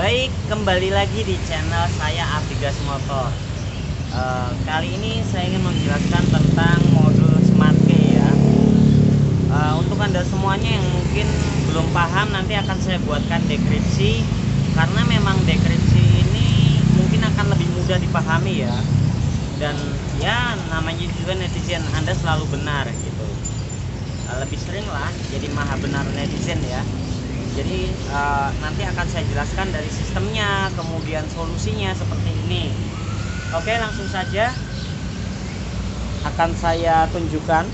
Baik, kembali lagi di channel saya Abigas Motor. Kali ini saya ingin menjelaskan tentang modul Smart Key ya. Untuk Anda semuanya yang mungkin belum paham, nanti akan saya buatkan deskripsi, karena memang deskripsi ini mungkin akan lebih mudah dipahami ya. Dan ya namanya juga netizen, Anda selalu benar gitu. Lebih sering lah jadi maha benar netizen ya. Jadi nanti akan saya jelaskan dari sistemnya, kemudian solusinya seperti ini. Oke, langsung saja akan saya tunjukkan.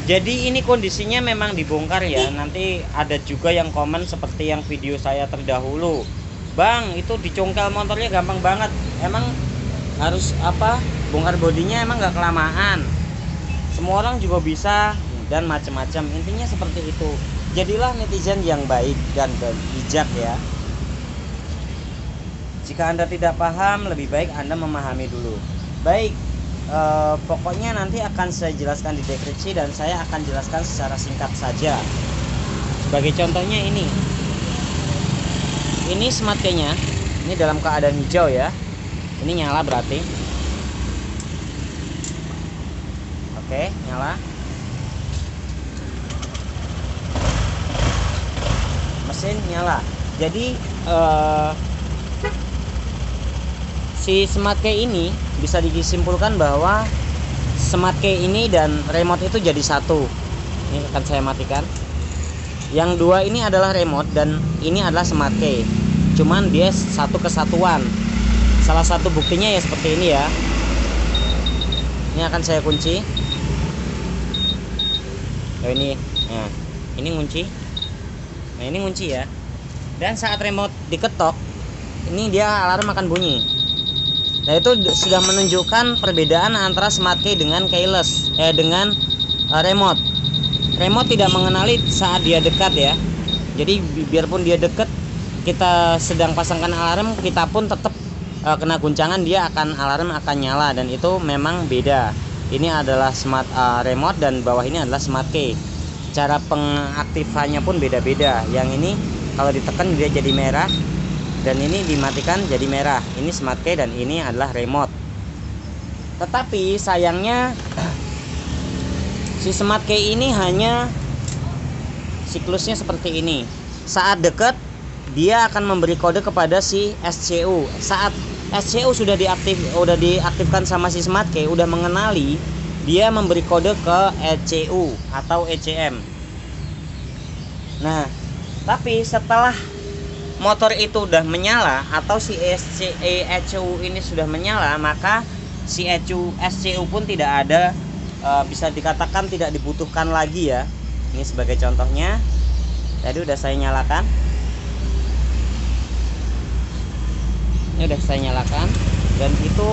Jadi ini kondisinya memang dibongkar ya. Nanti ada juga yang komen seperti yang video saya terdahulu, Bang, itu dicongkel motornya gampang banget. Emang harus apa? Bongkar bodinya emang nggak kelamaan? Semua orang juga bisa dan macam-macam. Intinya seperti itu. Jadilah netizen yang baik dan bijak ya. Jika Anda tidak paham, lebih baik Anda memahami dulu. Baik, pokoknya nanti akan saya jelaskan di deskripsi dan saya akan jelaskan secara singkat saja. Sebagai contohnya ini Smart Key-nya. Ini dalam keadaan hijau ya. Ini nyala berarti. Oke, nyala. Mesin nyala. Jadi si Smart Key ini bisa disimpulkan bahwa Smart Key ini dan remote itu jadi satu. Ini akan saya matikan. Yang dua ini adalah remote dan ini adalah Smart Key. Cuman dia satu kesatuan. Salah satu buktinya ya seperti ini ya. Ini akan saya kunci. Ini, nah, ini ngunci. Nah, ini ngunci ya. Dan saat remote diketok, ini dia alarm akan bunyi. Nah, itu sudah menunjukkan perbedaan antara Smart Key dengan keyless, dengan remote. Remote tidak mengenali saat dia dekat ya. Jadi biarpun dia dekat, kita sedang pasangkan alarm, kita pun tetap kena guncangan, dia alarm akan nyala, dan itu memang beda. Ini adalah smart remote dan bawah ini adalah Smart Key. Cara pengaktifannya pun beda-beda. Yang ini kalau ditekan dia jadi merah, dan ini dimatikan jadi merah. Ini Smart Key dan ini adalah remote. Tetapi sayangnya si Smart Key ini hanya siklusnya seperti ini. Saat dekat dia akan memberi kode kepada si SCU. Saat SCU sudah diaktifkan sama si Smart Key, udah mengenali, dia memberi kode ke ECU atau ECM. Nah, tapi setelah motor itu udah menyala atau si ECU ini sudah menyala, maka si SCU pun tidak ada, bisa dikatakan tidak dibutuhkan lagi ya. Ini sebagai contohnya. Tadi udah saya nyalakan. Ini udah saya nyalakan, dan itu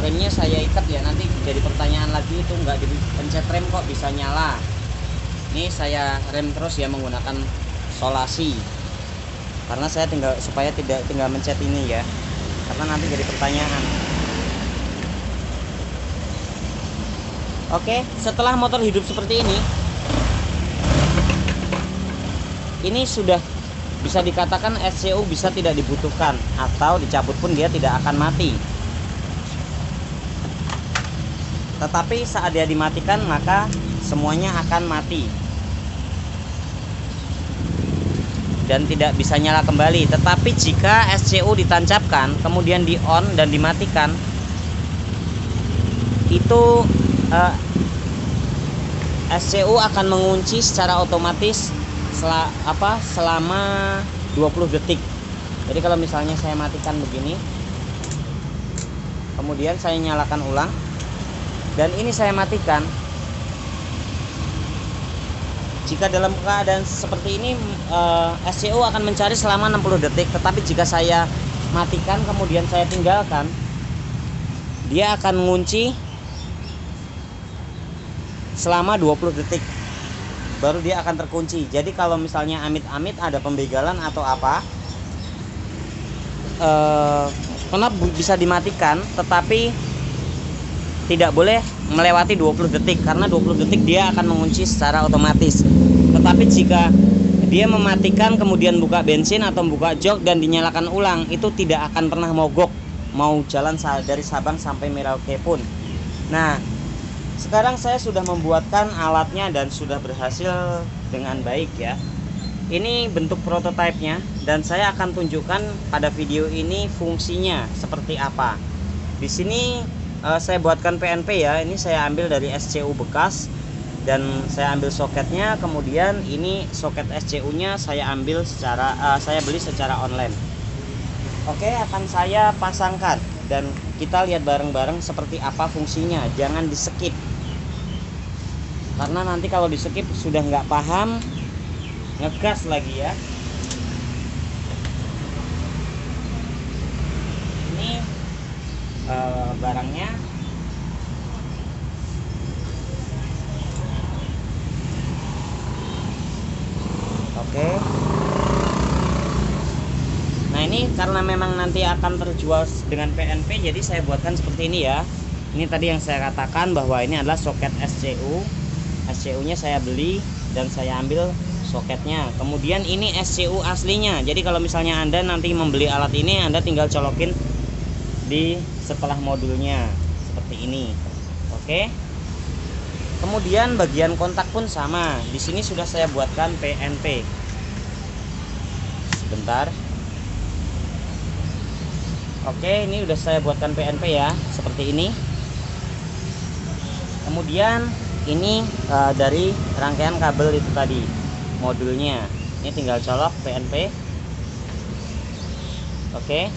remnya saya ikat ya. Nanti jadi pertanyaan lagi, itu nggak dipencet rem kok bisa nyala. Ini saya rem terus ya menggunakan solasi, karena saya supaya tidak tinggal mencet ini ya, karena nanti jadi pertanyaan. Oke, setelah motor hidup seperti ini sudah bisa dikatakan SCU bisa tidak dibutuhkan, atau dicabut pun dia tidak akan mati. Tetapi saat dia dimatikan, maka semuanya akan mati dan tidak bisa nyala kembali. Tetapi jika SCU ditancapkan kemudian di on dan dimatikan, itu SCU akan mengunci secara otomatis selama 20 detik. Jadi kalau misalnya saya matikan begini, kemudian saya nyalakan ulang, dan ini saya matikan, jika dalam keadaan seperti ini SCU akan mencari selama 60 detik. Tetapi jika saya matikan kemudian saya tinggalkan, dia akan mengunci selama 20 detik, baru dia akan terkunci. Jadi kalau misalnya amit-amit ada pembegalan atau apa, karena bisa dimatikan, tetapi tidak boleh melewati 20 detik, karena 20 detik dia akan mengunci secara otomatis. Tetapi jika dia mematikan kemudian buka bensin atau buka jok dan dinyalakan ulang, itu tidak akan pernah mogok, mau jalan dari Sabang sampai Merauke pun. Nah, sekarang saya sudah membuatkan alatnya dan sudah berhasil dengan baik ya. Ini bentuk prototipenya dan saya akan tunjukkan pada video ini fungsinya seperti apa. Di sini saya buatkan PNP ya. Ini saya ambil dari SCU bekas dan saya ambil soketnya. Kemudian ini soket SCU-nya saya ambil saya beli secara online. Oke, akan saya pasangkan dan kita lihat bareng-bareng seperti apa fungsinya. Jangan di skip, karena nanti kalau di skip sudah nggak paham, ngegas lagi ya. Ini barangnya. Oke. Nah, ini karena memang nanti akan terjual dengan PNP, jadi saya buatkan seperti ini ya. Ini tadi yang saya katakan bahwa ini adalah soket SCU. SCU-nya saya beli dan saya ambil soketnya. Kemudian ini SCU aslinya. Jadi kalau misalnya Anda nanti membeli alat ini, Anda tinggal colokin di setelah modulnya seperti ini. Oke. Kemudian bagian kontak pun sama. Di sini sudah saya buatkan PNP. Sebentar. Oke, ini udah saya buatkan PNP ya, seperti ini. Kemudian ini dari rangkaian kabel itu tadi, modulnya. Ini tinggal colok PNP. Oke.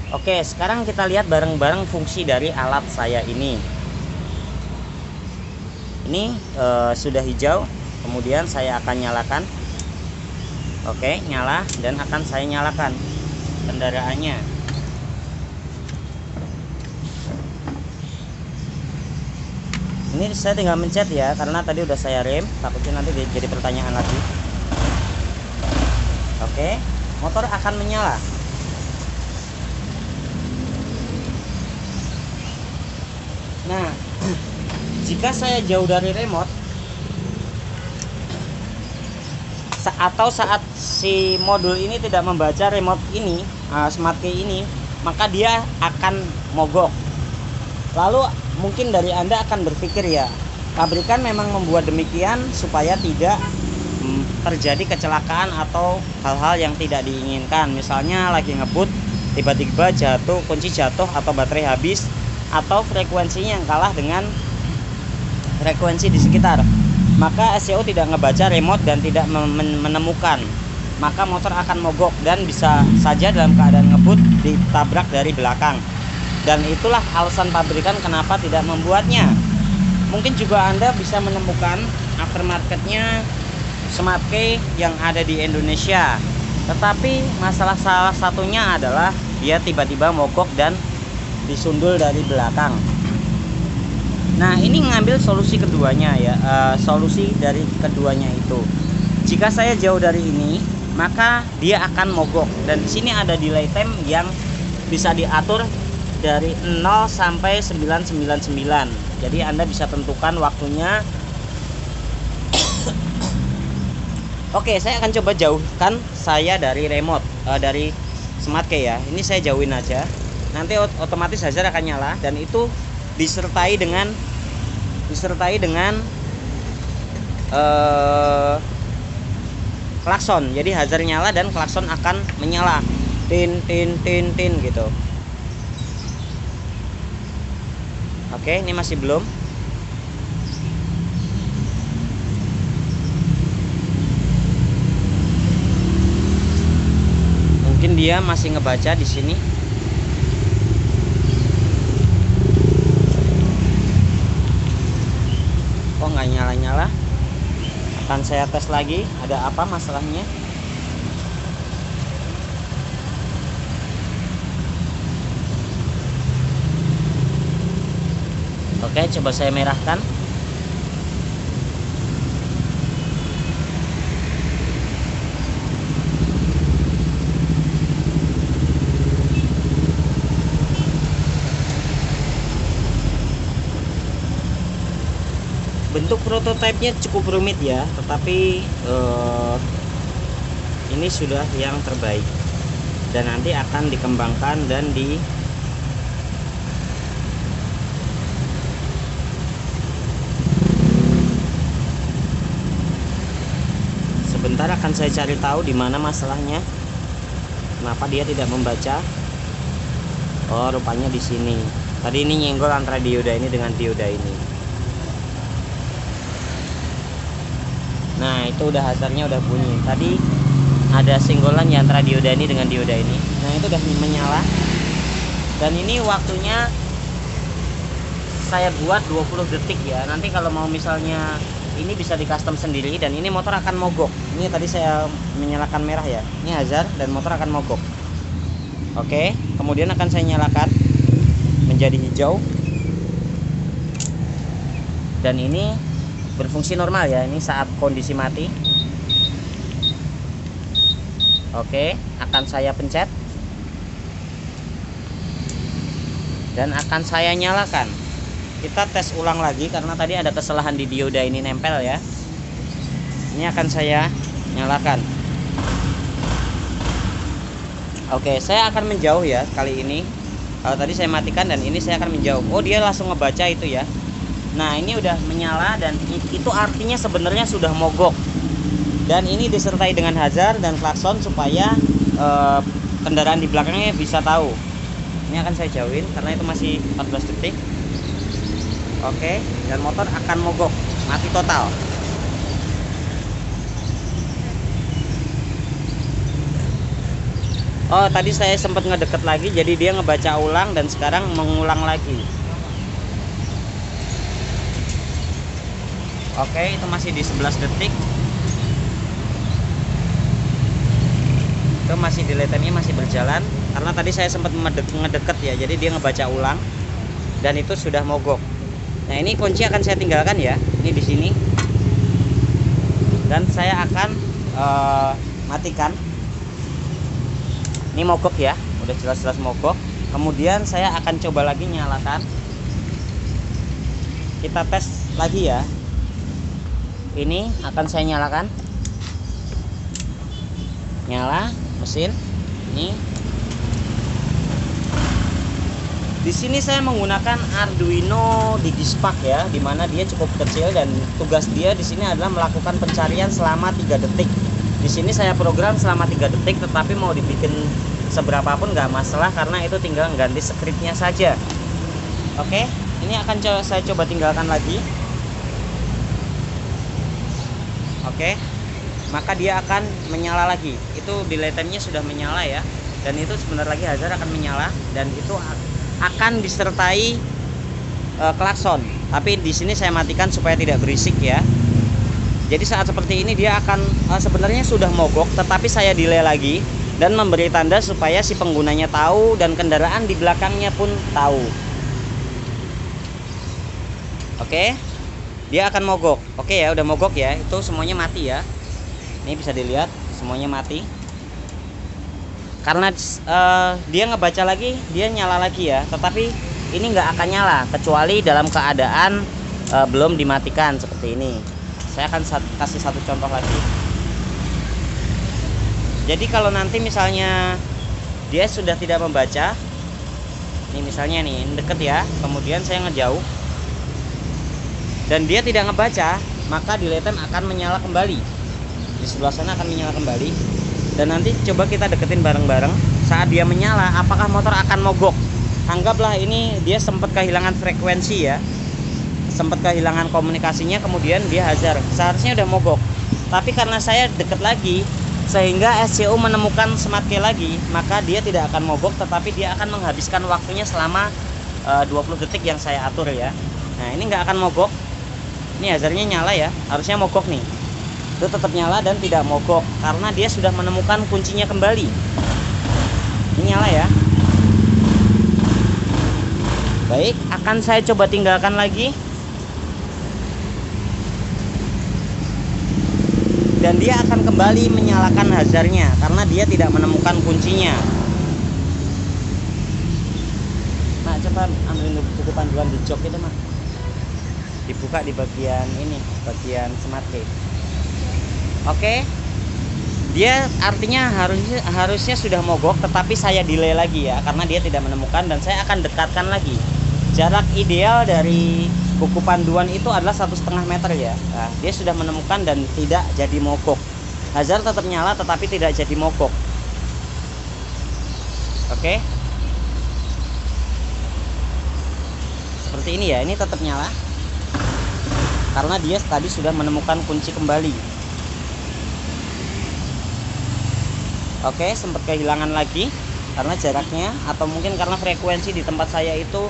Oke, sekarang kita lihat bareng-bareng fungsi dari alat saya ini. Ini sudah hijau, kemudian saya akan nyalakan. Oke, nyala dan akan saya nyalakan kendaraannya. Ini saya tinggal mencet ya, karena tadi udah saya rem, takutnya nanti jadi pertanyaan lagi. Oke, motor akan menyala. Nah, jika saya jauh dari remote atau saat si modul ini tidak membaca remote ini, smart key ini, maka dia akan mogok. Lalu mungkin dari Anda akan berpikir ya, pabrikan memang membuat demikian supaya tidak terjadi kecelakaan atau hal-hal yang tidak diinginkan. Misalnya lagi ngebut, tiba-tiba jatuh, kunci jatuh atau baterai habis, atau frekuensinya yang kalah dengan frekuensi di sekitar. Maka SCU tidak ngebaca remote dan tidak menemukan, maka motor akan mogok dan bisa saja dalam keadaan ngebut ditabrak dari belakang. Dan itulah alasan pabrikan kenapa tidak membuatnya. Mungkin juga Anda bisa menemukan aftermarketnya smart key yang ada di Indonesia, tetapi masalah salah satunya adalah dia tiba-tiba mogok dan disundul dari belakang. Nah, ini ngambil solusi keduanya ya, solusi dari keduanya itu. Jika saya jauh dari ini, maka dia akan mogok. Dan di sini ada delay time yang bisa diatur dari 0 sampai 999. Jadi Anda bisa tentukan waktunya. Oke, saya akan coba jauhkan saya dari remote, dari smart key ya. Ini saya jauhin aja. Nanti otomatis hazard akan nyala dan itu disertai dengan klakson. Jadi hazard nyala dan klakson akan menyala, tin tin tin tin gitu. Oke, ini masih belum. Mungkin dia masih ngebaca di sini. Kok nggak nyala-nyala? Akan saya tes lagi, ada apa masalahnya. Oke, coba saya merahkan. Bentuk prototipenya cukup rumit ya, tetapi ini sudah yang terbaik dan nanti akan dikembangkan dan sebentar akan saya cari tahu di mana masalahnya, kenapa dia tidak membaca. Oh, rupanya di sini. Tadi ini nyenggol antara dioda ini dengan dioda ini. Nah, itu udah hazardnya udah bunyi. Tadi ada senggolan ya antara dioda ini dengan dioda ini. Nah, itu udah menyala. Dan ini waktunya saya buat 20 detik ya. Nanti kalau mau misalnya ini bisa di custom sendiri, dan ini motor akan mogok. Ini tadi saya menyalakan merah ya. Ini hazard dan motor akan mogok. Oke, kemudian akan saya nyalakan menjadi hijau. Dan ini berfungsi normal ya. Ini saat kondisi mati. Oke, akan saya pencet dan akan saya nyalakan. Kita tes ulang lagi karena tadi ada kesalahan di dioda ini nempel ya. Ini akan saya nyalakan. Oke, saya akan menjauh ya kali ini. Kalau tadi saya matikan dan ini saya akan menjauh. Oh, dia langsung ngebaca itu ya. Nah, ini udah menyala dan itu artinya sebenarnya sudah mogok. Dan ini disertai dengan hazard dan klakson supaya kendaraan di belakangnya bisa tahu. Ini akan saya jauhin karena itu masih 14 detik. Oke, dan motor akan mogok, mati total. Oh, tadi saya sempat ngedeket lagi, jadi dia ngebaca ulang dan sekarang mengulang lagi. Oke, itu masih di 11 detik. Itu masih diletemnya masih berjalan karena tadi saya sempat ngedeket ya, jadi dia ngebaca ulang dan itu sudah mogok. Nah, ini kunci akan saya tinggalkan ya, ini di sini. Dan saya akan matikan. Ini mogok ya, udah jelas-jelas mogok. Kemudian saya akan coba lagi nyalakan. Kita tes lagi ya. Ini akan saya nyalakan. Nyala mesin. Ini. Di sini saya menggunakan Arduino Digispark ya, dimana dia cukup kecil dan tugas dia di sini adalah melakukan pencarian selama 3 detik. Di sini saya program selama 3 detik, tetapi mau dibikin seberapapun nggak masalah karena itu tinggal ganti scriptnya saja. Oke, ini akan saya coba tinggalkan lagi. Oke, maka dia akan menyala lagi. Itu delay time-nya sudah menyala ya, dan itu sebentar lagi hazard akan menyala dan itu akan disertai klakson. Tapi di sini saya matikan supaya tidak berisik ya. Jadi saat seperti ini dia akan sebenarnya sudah mogok, tetapi saya delay lagi dan memberi tanda supaya si penggunanya tahu dan kendaraan di belakangnya pun tahu. Oke, dia akan mogok. Oke ya, udah mogok ya. Itu semuanya mati ya. Ini bisa dilihat semuanya mati. Karena dia ngebaca lagi, dia nyala lagi ya. Tetapi ini nggak akan nyala kecuali dalam keadaan belum dimatikan seperti ini. Saya akan kasih satu contoh lagi. Jadi kalau nanti misalnya dia sudah tidak membaca, ini misalnya nih deket ya, kemudian saya ngejauh dan dia tidak ngebaca, maka delay time akan menyala kembali. Di sebelah sana akan menyala kembali. Dan nanti coba kita deketin bareng-bareng. Saat dia menyala, apakah motor akan mogok? Anggaplah ini dia sempat kehilangan frekuensi ya, sempat kehilangan komunikasinya, kemudian dia hazard, seharusnya udah mogok. Tapi karena saya deket lagi sehingga SCU menemukan smart key lagi, maka dia tidak akan mogok, tetapi dia akan menghabiskan waktunya selama 20 detik yang saya atur ya. Nah, ini nggak akan mogok. Ini hazardnya nyala ya, harusnya mogok nih. Itu tetap nyala dan tidak mogok karena dia sudah menemukan kuncinya kembali. Ini nyala ya. Baik, akan saya coba tinggalkan lagi. Dan dia akan kembali menyalakan hazardnya karena dia tidak menemukan kuncinya. Nah, coba ambilin buku panduan di jok itu, Mak. dibuka di bagian ini, bagian smart key. Oke. Dia artinya harusnya sudah mogok, tetapi saya delay lagi ya karena dia tidak menemukan, dan saya akan dekatkan lagi. Jarak ideal dari buku panduan itu adalah 1,5 meter ya. Nah, dia sudah menemukan dan tidak jadi mogok. Hazard tetap nyala tetapi tidak jadi mogok. Oke. Seperti ini ya, ini tetap nyala karena dia tadi sudah menemukan kunci kembali. Oke, sempat kehilangan lagi karena jaraknya, atau mungkin karena frekuensi di tempat saya itu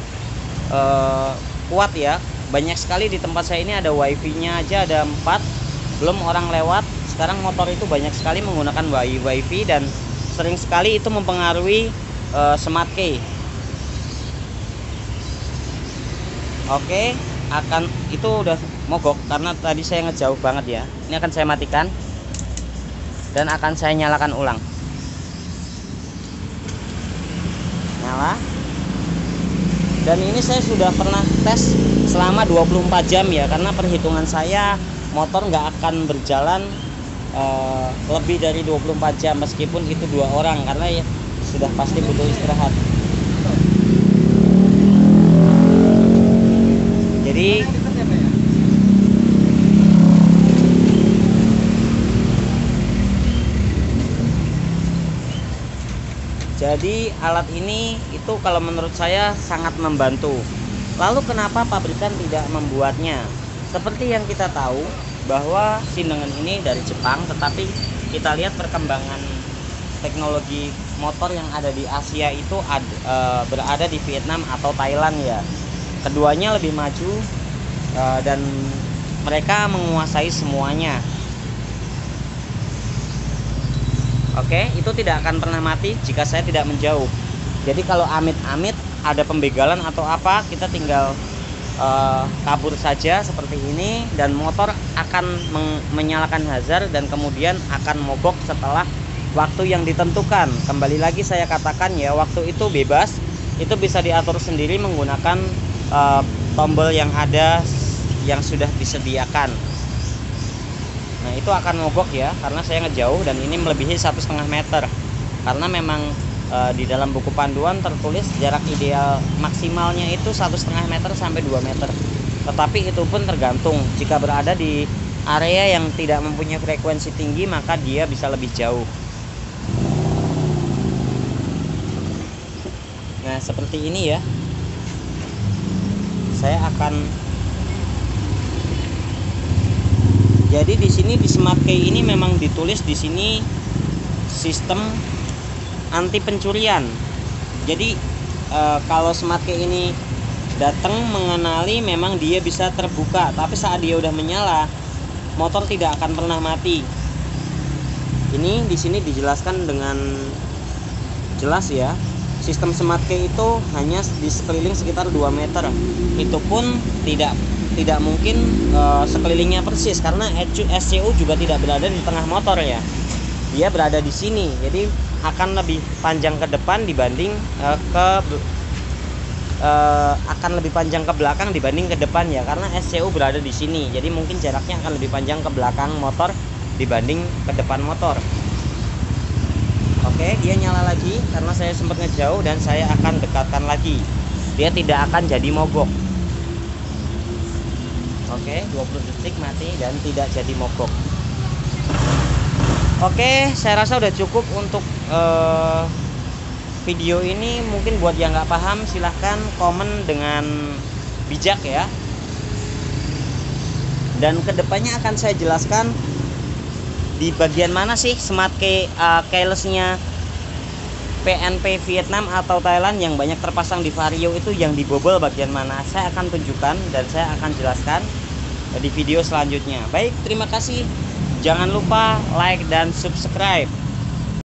kuat ya. Banyak sekali di tempat saya ini, ada wifi-nya aja ada 4, belum orang lewat. Sekarang motor itu banyak sekali menggunakan wifi dan sering sekali itu mempengaruhi smart key. Oke, itu udah mogok karena tadi saya ngejauh banget ya. Ini akan saya matikan dan akan saya nyalakan ulang. Nyala. Dan ini saya sudah pernah tes selama 24 jam ya, karena perhitungan saya motor nggak akan berjalan lebih dari 24 jam meskipun itu 2 orang, karena ya sudah pasti butuh istirahat. Jadi alat ini itu kalau menurut saya sangat membantu. Lalu kenapa pabrikan tidak membuatnya? Seperti yang kita tahu bahwa sindengan ini dari Jepang, tetapi kita lihat perkembangan teknologi motor yang ada di Asia itu berada di Vietnam atau Thailand ya. Keduanya lebih maju dan mereka menguasai semuanya. Oke, itu tidak akan pernah mati jika saya tidak menjauh. Jadi kalau amit-amit ada pembegalan atau apa, kita tinggal kabur saja seperti ini, dan motor akan menyalakan hazard dan kemudian akan mogok setelah waktu yang ditentukan. Kembali lagi saya katakan ya, waktu itu bebas, itu bisa diatur sendiri menggunakan tombol yang ada yang sudah disediakan. Nah itu akan mogok ya, karena saya ngejauh dan ini melebihi 1,5 meter. Karena memang di dalam buku panduan tertulis jarak ideal maksimalnya itu 1,5 meter sampai 2 meter. Tetapi itu pun tergantung, jika berada di area yang tidak mempunyai frekuensi tinggi maka dia bisa lebih jauh. Nah seperti ini ya. Saya akan Jadi di sini di smart key ini memang ditulis di sini sistem anti pencurian. Jadi kalau smart key ini datang mengenali, memang dia bisa terbuka, tapi saat dia udah menyala, motor tidak akan pernah mati. Ini di sini dijelaskan dengan jelas ya. Sistem smart key itu hanya di sekeliling sekitar 2 meter. Itu pun tidak mungkin sekelilingnya persis, karena SCU juga tidak berada di tengah motor ya. Dia berada di sini. Jadi akan lebih panjang ke depan dibanding akan lebih panjang ke belakang dibanding ke depan ya, karena SCU berada di sini. Jadi mungkin jaraknya akan lebih panjang ke belakang motor dibanding ke depan motor. Oke, dia nyala lagi karena saya sempat ngejauh dan saya akan dekatkan lagi. Dia tidak akan jadi mogok. Oke, 20 detik mati dan tidak jadi mogok. Oke, saya rasa udah cukup untuk video ini. Mungkin buat yang nggak paham silahkan komen dengan bijak ya. Dan kedepannya akan saya jelaskan di bagian mana sih smart key keyless-nya PNP Vietnam atau Thailand yang banyak terpasang di Vario itu, yang dibobol bagian mana. Saya akan tunjukkan dan saya akan jelaskan di video selanjutnya. Baik, terima kasih. Jangan lupa like dan subscribe.